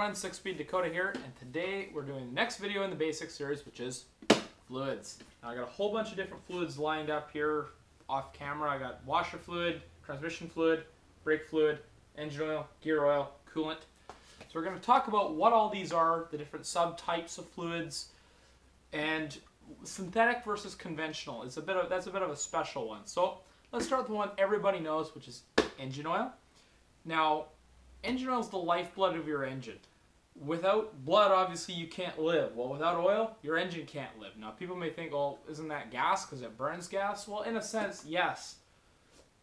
everyone, 6-Speed Dakota here, and today we're doing the next video in the basics series, which is fluids. Now I got a whole bunch of different fluids lined up here off camera. I got washer fluid, transmission fluid, brake fluid, engine oil, gear oil, coolant. So we're going to talk about what all these are, the different subtypes of fluids, and synthetic versus conventional. That's a bit of a special one. So let's start with the one everybody knows, which is engine oil. Now, engine oil is the lifeblood of your engine. Without blood, obviously, you can't live. Well, without oil, your engine can't live. Now, people may think, well, isn't that gas because it burns gas? Well, in a sense, yes.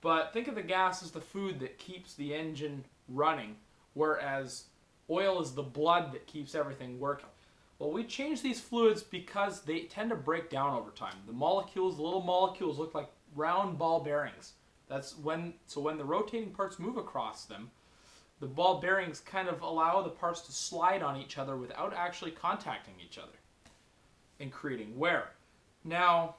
But think of the gas as the food that keeps the engine running, whereas oil is the blood that keeps everything working. Well, we change these fluids because they tend to break down over time. The molecules, the little molecules, look like round ball bearings. When the rotating parts move across them, the ball bearings kind of allow the parts to slide on each other without actually contacting each other and creating wear. Now,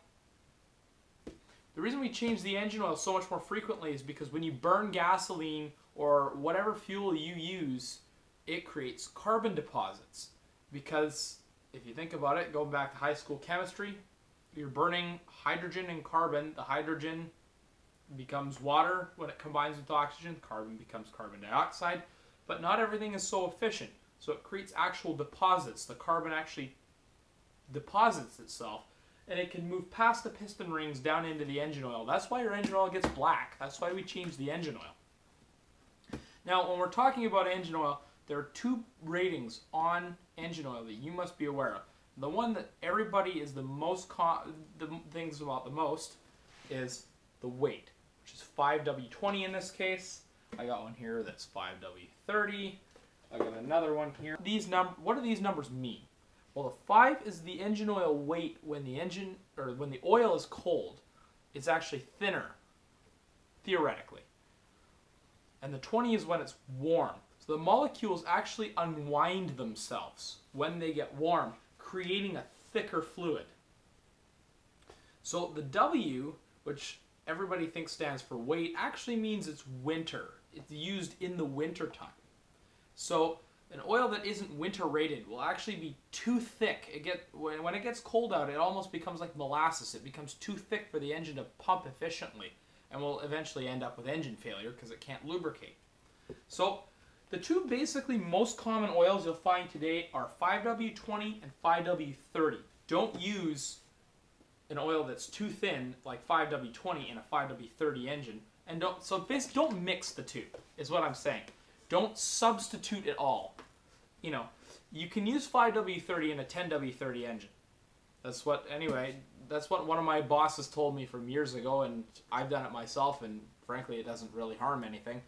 the reason we change the engine oil so much more frequently is because when you burn gasoline or whatever fuel you use, it creates carbon deposits. Because if you think about it, going back to high school chemistry, you're burning hydrogen and carbon. The hydrogen becomes water when it combines with oxygen. Carbon becomes carbon dioxide. But not everything is so efficient. So it creates actual deposits. The carbon actually deposits itself, and it can move past the piston rings down into the engine oil. That's why your engine oil gets black. That's why we change the engine oil. Now, when we're talking about engine oil, there are two ratings on engine oil that you must be aware of. The one that everybody is the thinks about the most is the weight, which is 5W20 in this case. I got one here that's 5W30. I got another one here. What do these numbers mean? Well, the 5 is the engine oil weight when the oil is cold. It's actually thinner, theoretically. And the 20 is when it's warm. So the molecules actually unwind themselves when they get warm, creating a thicker fluid. So the W, which everybody thinks stands for weight, actually means it's winter. It's used in the winter time. So an oil that isn't winter rated will actually be too thick. When it gets cold out, it almost becomes like molasses. It becomes too thick for the engine to pump efficiently, and will eventually end up with engine failure because it can't lubricate. So the two basically most common oils you'll find today are 5W20 and 5W30. Don't use an oil that's too thin like 5W20 in a 5W30 engine, and don't mix the two, is what I'm saying. Don't substitute at all. You know, you can use 5W30 in a 10W30 engine. That's what one of my bosses told me from years ago, and I've done it myself, and frankly it doesn't really harm anything.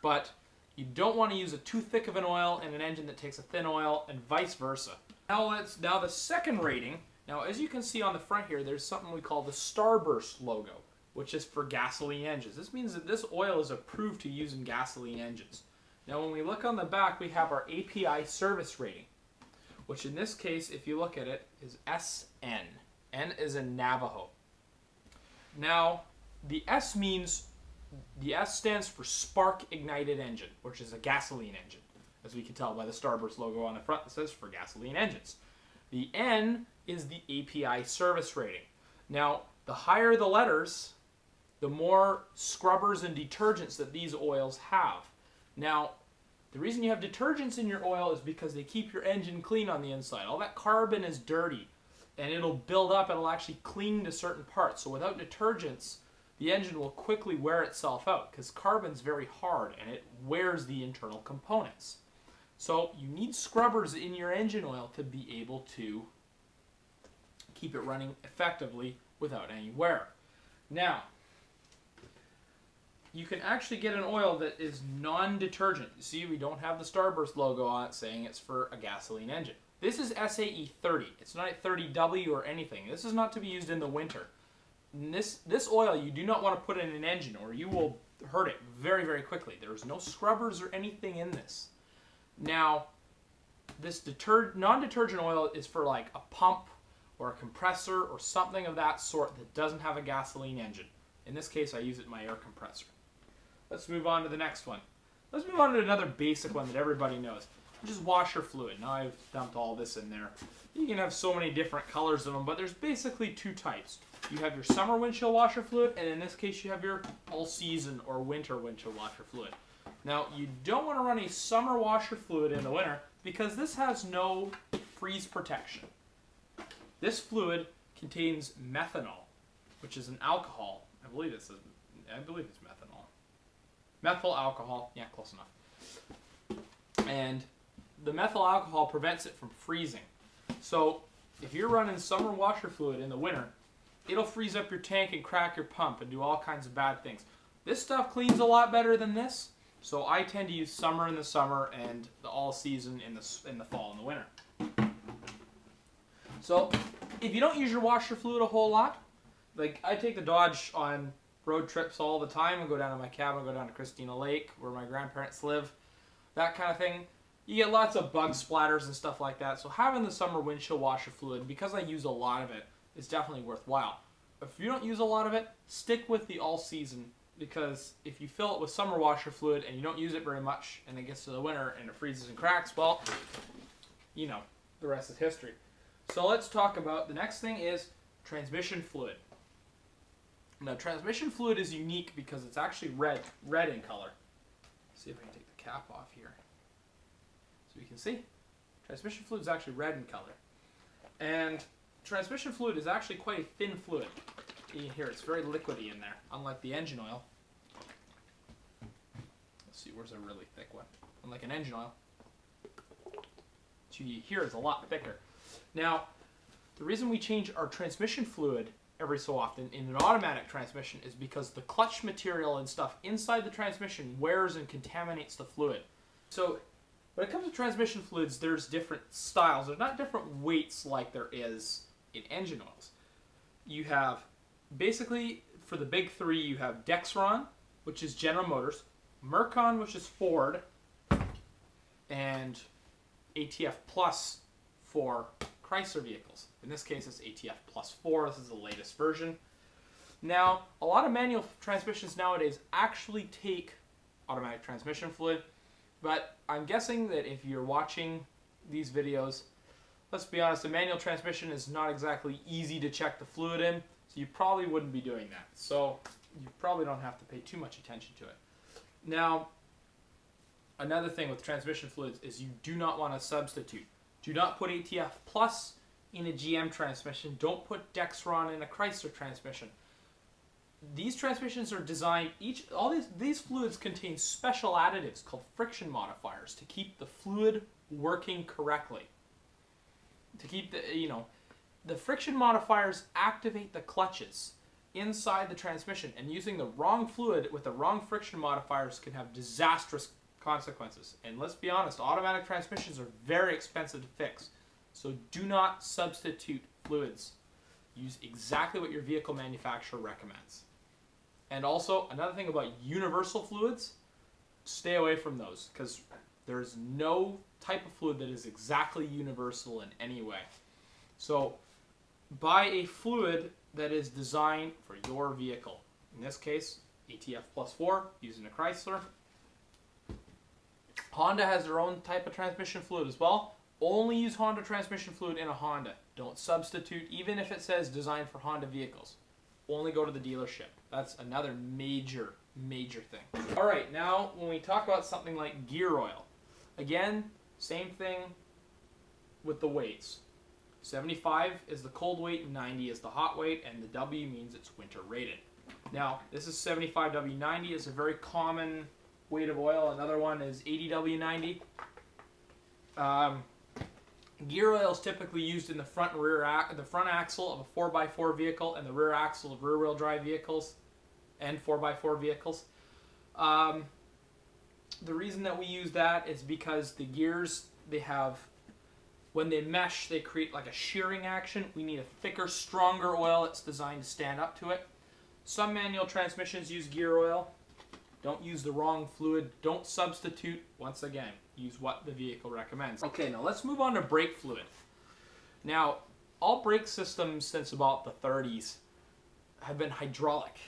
But you don't want to use a too thick of an oil in an engine that takes a thin oil, and vice versa. Now the second rating. Now, as you can see on the front here, there's something we call the Starburst logo, which is for gasoline engines. This means that this oil is approved to use in gasoline engines. Now, when we look on the back, we have our API service rating, which in this case, if you look at it, is SN. N is in Navajo. Now, the S stands for spark ignited engine, which is a gasoline engine. As we can tell by the Starburst logo on the front, it says for gasoline engines. The N is the API service rating. Now, the higher the letters, the more scrubbers and detergents that these oils have. Now, the reason you have detergents in your oil is because they keep your engine clean on the inside. All that carbon is dirty, and it'll build up, it'll actually cling to certain parts. So without detergents, the engine will quickly wear itself out because carbon's very hard and it wears the internal components. So you need scrubbers in your engine oil to be able to keep it running effectively without any wear. Now, you can actually get an oil that is non-detergent. You see, we don't have the Starburst logo on it saying it's for a gasoline engine. This is SAE 30. It's not a 30W or anything. This is not to be used in the winter. This oil you do not want to put in an engine or you will hurt it very, very quickly. There's no scrubbers or anything in this. Now, this non-detergent oil is for like a pump or a compressor or something of that sort that doesn't have a gasoline engine. In this case, I use it in my air compressor. Let's move on to the next one. Let's move on to another basic one that everybody knows. which is washer fluid. Now I've dumped all this in there. You can have so many different colors of them, but there's basically two types. You have your summer windshield washer fluid, and in this case you have your all-season or winter windshield washer fluid. Now, you don't want to run a summer washer fluid in the winter because this has no freeze protection. This fluid contains methanol, which is an alcohol. I believe it's methanol. Methyl alcohol. Yeah, close enough. And the methyl alcohol prevents it from freezing. So, if you're running summer washer fluid in the winter, it'll freeze up your tank and crack your pump and do all kinds of bad things. This stuff cleans a lot better than this, so I tend to use summer in the summer and the all season in the fall and the winter. So if you don't use your washer fluid a whole lot, like I take the Dodge on road trips all the time and go down to my cabin, go down to Christina Lake where my grandparents live, that kind of thing. You get lots of bug splatters and stuff like that, so having the summer windshield washer fluid, because I use a lot of it, is definitely worthwhile. If you don't use a lot of it, stick with the all season, because if you fill it with summer washer fluid and you don't use it very much and it gets to the winter and it freezes and cracks, well, you know, the rest is history. So let's talk about, the next thing is transmission fluid. Now transmission fluid is unique because it's actually red in color. Let's see if I can take the cap off here. So you can see, transmission fluid is actually red in color. And transmission fluid is actually quite a thin fluid. You can hear it's very liquidy in there, unlike the engine oil. Let's see, where's a really thick one? Unlike an engine oil, so you hear it's a lot thicker. Now, the reason we change our transmission fluid every so often in an automatic transmission is because the clutch material and stuff inside the transmission wears and contaminates the fluid. So, when it comes to transmission fluids, there's different styles. There's not different weights like there is in engine oils. You have, basically, for the big three, you have Dexron, which is General Motors, Mercon, which is Ford, and ATF Plus for Chrysler vehicles. In this case, it's ATF Plus 4. This is the latest version. Now, a lot of manual transmissions nowadays actually take automatic transmission fluid, but I'm guessing that if you're watching these videos, let's be honest, a manual transmission is not exactly easy to check the fluid in, so you probably wouldn't be doing that. So you probably don't have to pay too much attention to it. Now, another thing with transmission fluids is you do not want to substitute. Do not put ATF Plus in a GM transmission. Don't put Dexron in a Chrysler transmission. These transmissions are designed, all these fluids contain special additives called friction modifiers to keep the fluid working correctly. To keep the friction modifiers activate the clutches inside the transmission, and using the wrong fluid with the wrong friction modifiers can have disastrous consequences. And let's be honest, automatic transmissions are very expensive to fix. So do not substitute fluids. Use exactly what your vehicle manufacturer recommends. And also, another thing about universal fluids, stay away from those, because there's no type of fluid that is exactly universal in any way. So buy a fluid that is designed for your vehicle. In this case, ATF Plus 4, using a Chrysler. Honda has their own type of transmission fluid as well. Only use Honda transmission fluid in a Honda. Don't substitute, even if it says designed for Honda vehicles. Only go to the dealership. That's another major thing. Alright, now when we talk about something like gear oil, again, same thing with the weights. 75 is the cold weight, 90 is the hot weight, and the W means it's winter rated. Now, this is 75W90. It's a very common weight of oil. Another one is 80W90. Gear oil is typically used in the front and rear the front axle of a 4x4 vehicle and the rear axle of rear-wheel drive vehicles and 4x4 vehicles. The reason that we use that is because the gears, when they mesh, they create like a shearing action. We need a thicker, stronger oil that's designed to stand up to it. Some manual transmissions use gear oil. Don't use the wrong fluid. Don't substitute. Once again, use what the vehicle recommends. Okay, now let's move on to brake fluid. Now, all brake systems since about the 30s have been hydraulic.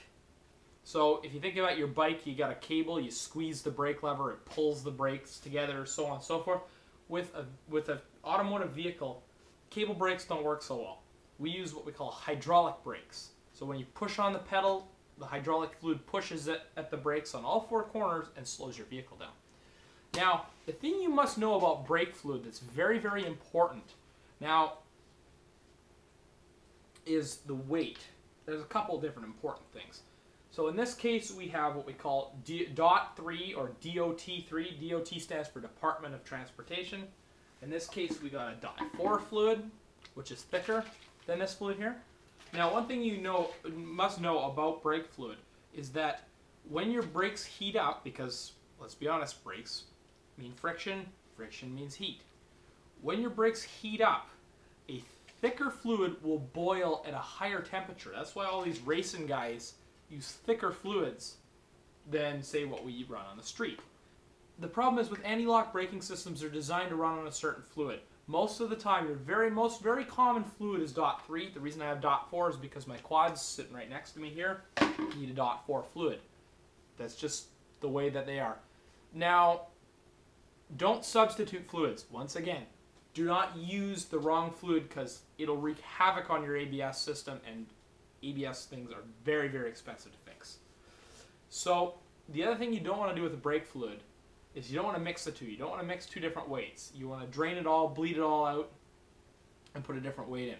So if you think about your bike, you got a cable, you squeeze the brake lever, it pulls the brakes together, so on and so forth. with a automotive vehicle, cable brakes don't work so well. We use what we call hydraulic brakes. So when you push on the pedal, the hydraulic fluid pushes it at the brakes on all four corners and slows your vehicle down. Now, the thing you must know about brake fluid that's very, very important now is the weight. There's a couple of different important things. So in this case, we have what we call DOT3 or DOT3. DOT stands for Department of Transportation. In this case, we got a DOT4 fluid, which is thicker than this fluid here. Now, one thing you must know about brake fluid is that when your brakes heat up, because let's be honest, brakes mean friction, friction means heat. When your brakes heat up, a thicker fluid will boil at a higher temperature. That's why all these racing guys use thicker fluids than, say, what we run on the street. The problem is with anti-lock braking systems, they're designed to run on a certain fluid. Most of the time, your very common fluid is DOT3. The reason I have DOT4 is because my quad's sitting right next to me here. You need a DOT4 fluid. That's just the way that they are. Now, don't substitute fluids. Once again, do not use the wrong fluid because it'll wreak havoc on your ABS system, and ABS things are very, very expensive to fix. So, the other thing you don't want to do with the brake fluid is you don't want to mix the two. You don't want to mix two different weights. You want to drain it all, bleed it all out, and put a different weight in.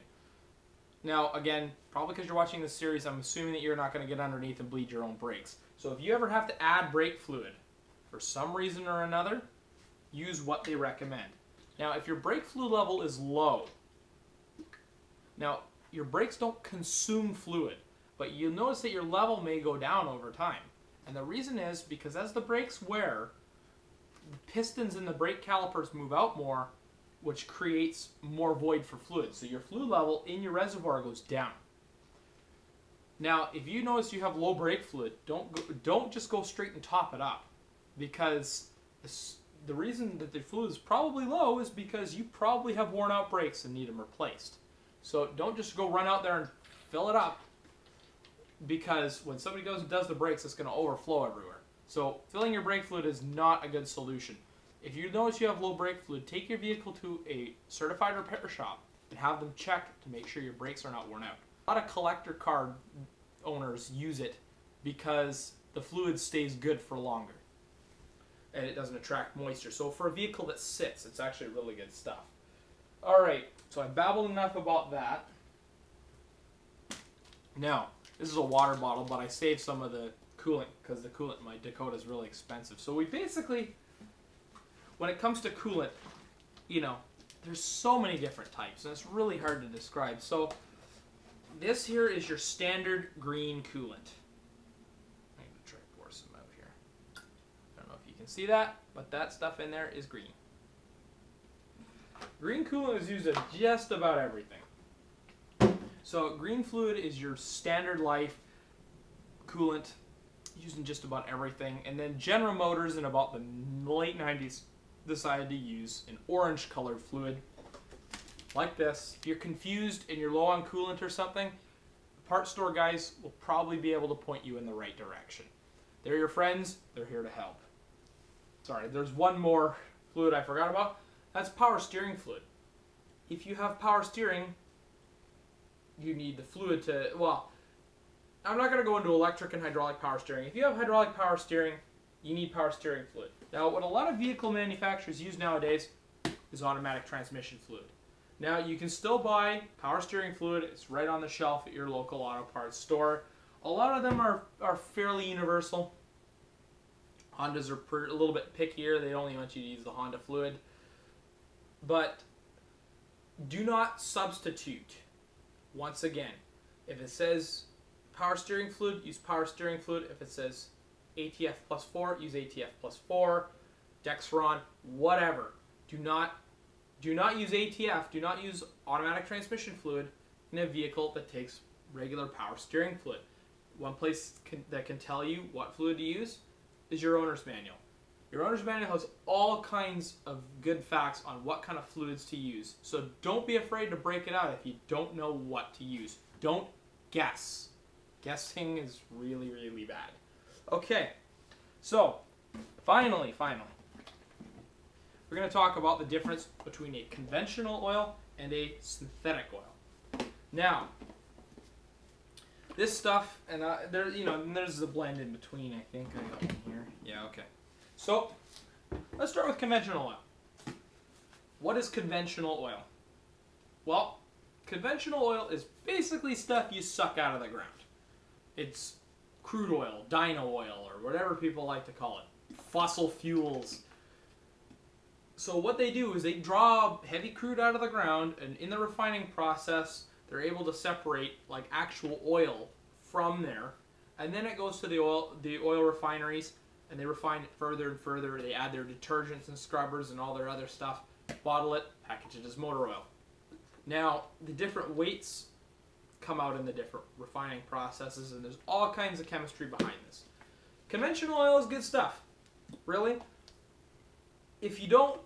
Now, again, probably because you're watching this series, I'm assuming that you're not going to get underneath and bleed your own brakes. So if you ever have to add brake fluid for some reason or another, use what they recommend. Now, if your brake fluid level is low, now, your brakes don't consume fluid, but you'll notice that your level may go down over time. And the reason is because as the brakes wear, the pistons in the brake calipers move out more, which creates more void for fluid. So your fluid level in your reservoir goes down. Now, if you notice you have low brake fluid, don't just go straight and top it up, because the reason that the fluid is probably low is because you probably have worn out brakes and need them replaced. So don't just go run out there and fill it up, because when somebody goes and does the brakes, it's going to overflow everywhere. So filling your brake fluid is not a good solution. If you notice you have low brake fluid, take your vehicle to a certified repair shop and have them check to make sure your brakes are not worn out. A lot of collector car owners use it because the fluid stays good for longer and it doesn't attract moisture. So for a vehicle that sits, it's actually really good stuff. Alright, so I babbled enough about that. Now, this is a water bottle, but I saved some of the coolant because the coolant in my Dakota is really expensive. So we basically, when it comes to coolant, you know, there's so many different types and it's really hard to describe. So this here is your standard green coolant. I'm going to try to pour some out here. I don't know if you can see that, but that stuff in there is green. Green coolant is used in just about everything. So green fluid is your standard life coolant used in just about everything. And then General Motors in about the late 90s decided to use an orange colored fluid like this. If you're confused and you're low on coolant or something, the parts store guys will probably be able to point you in the right direction. They're your friends, they're here to help. Sorry, there's one more fluid I forgot about. That's power steering fluid. If you have power steering, you need the fluid to, well, I'm not going to go into electric and hydraulic power steering. If you have hydraulic power steering, you need power steering fluid. Now, what a lot of vehicle manufacturers use nowadays is automatic transmission fluid. Now, you can still buy power steering fluid. It's right on the shelf at your local auto parts store. A lot of them are fairly universal. Hondas are a little bit pickier. They only want you to use the Honda fluid. But do not substitute. Once again, if it says power steering fluid, use power steering fluid. If it says ATF plus 4, use ATF plus 4, Dexron, whatever. Do not use ATF, do not use automatic transmission fluid in a vehicle that takes regular power steering fluid. One place that can tell you what fluid to use is your owner's manual. Your owner's manual has all kinds of good facts on what kind of fluids to use. So don't be afraid to break it out if you don't know what to use. Don't guess. Guessing is really, really bad. Okay, so finally, we're going to talk about the difference between a conventional oil and a synthetic oil. Now, this stuff, and there, you know, and there's the blend in between. I think I got one here. Yeah, okay. So let's start with conventional oil. What is conventional oil? Well, conventional oil is basically stuff you suck out of the ground. It's crude oil, dyno oil, or whatever people like to call it. Fossil fuels. So what they do is they draw heavy crude out of the ground, and in the refining process, they're able to separate like actual oil from there, and then it goes to the oil refineries, and they refine it further and further. They add their detergents and scrubbers and all their other stuff, bottle it, package it as motor oil. Now, the different weights come out in the different refining processes, and there's all kinds of chemistry behind this. Conventional oil is good stuff, really. If you don't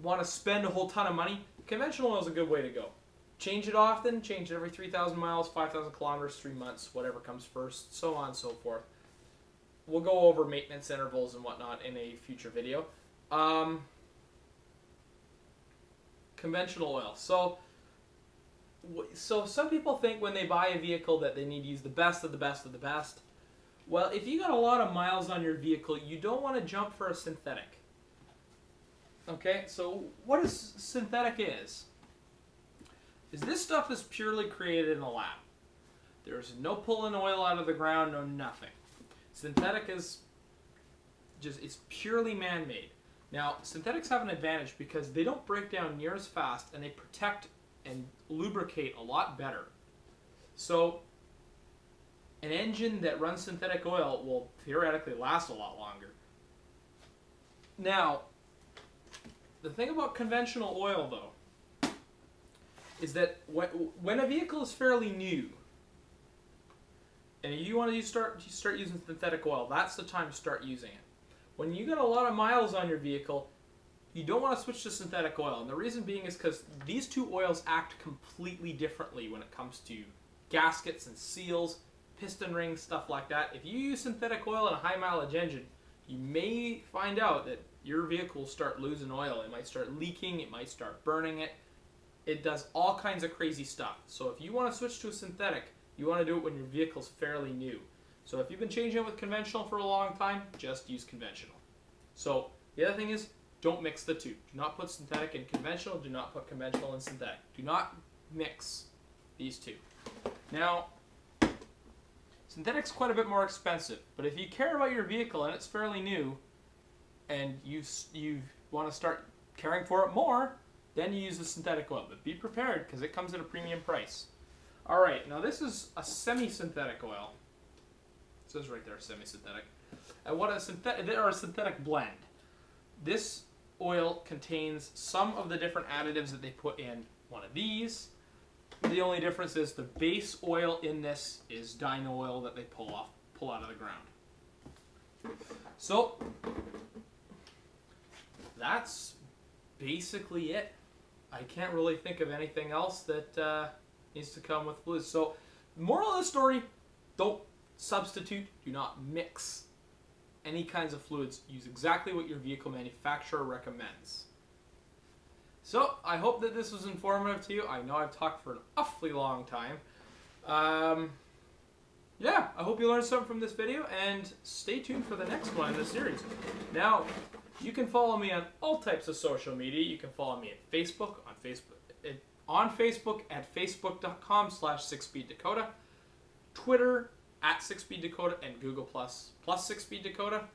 want to spend a whole ton of money, conventional oil is a good way to go. Change it often, change it every 3,000 miles, 5,000 kilometers, 3 months, whatever comes first, so on and so forth. We'll go over maintenance intervals and whatnot in a future video. Conventional oil. So some people think when they buy a vehicle that they need to use the best of the best of the best. Well, if you got a lot of miles on your vehicle, you don't want to jump for a synthetic. Okay, so what synthetic is this stuff is purely created in a lab. There's no pulling oil out of the ground, no nothing. Synthetic is it's purely man-made. Now, synthetics have an advantage because they don't break down near as fast, and they protect and lubricate a lot better. So an engine that runs synthetic oil will theoretically last a lot longer. Now, the thing about conventional oil, though, is that when a vehicle is fairly new, and you want to start using synthetic oil, that's the time to start using it. When you got a lot of miles on your vehicle, you don't want to switch to synthetic oil. And the reason being is because these two oils act completely differently when it comes to gaskets and seals, piston rings, stuff like that. If you use synthetic oil in a high mileage engine, you may find out that your vehicle will start losing oil. It might start leaking, it might start burning it. It does all kinds of crazy stuff. So if you want to switch to a synthetic, you want to do it when your vehicle's fairly new. So if you've been changing it with conventional for a long time, just use conventional. So the other thing is, don't mix the two. Do not put synthetic in conventional, do not put conventional in synthetic. Do not mix these two. Now, synthetic's quite a bit more expensive, but if you care about your vehicle and it's fairly new, and you want to start caring for it more, then you use the synthetic oil. But be prepared, because it comes at a premium price. Alright, now this is a semi-synthetic oil. It says right there, semi-synthetic. And what a synthetic blend. This oil contains some of the different additives that they put in one of these. The only difference is the base oil in this is dyno oil that they pull out of the ground. So that's basically it. I can't really think of anything else that needs to come with fluids. So, moral of the story, don't substitute, do not mix any kinds of fluids. Use exactly what your vehicle manufacturer recommends. So, I hope that this was informative to you. I know I've talked for an awfully long time. Yeah, I hope you learned something from this video, and stay tuned for the next one in the series. Now, you can follow me on all types of social media. You can follow me at Facebook, on Facebook at facebook.com/6speeddakota, Twitter at 6speeddakota, and Google+ 6speeddakota.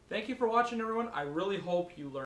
Thank you for watching, everyone. I really hope you learned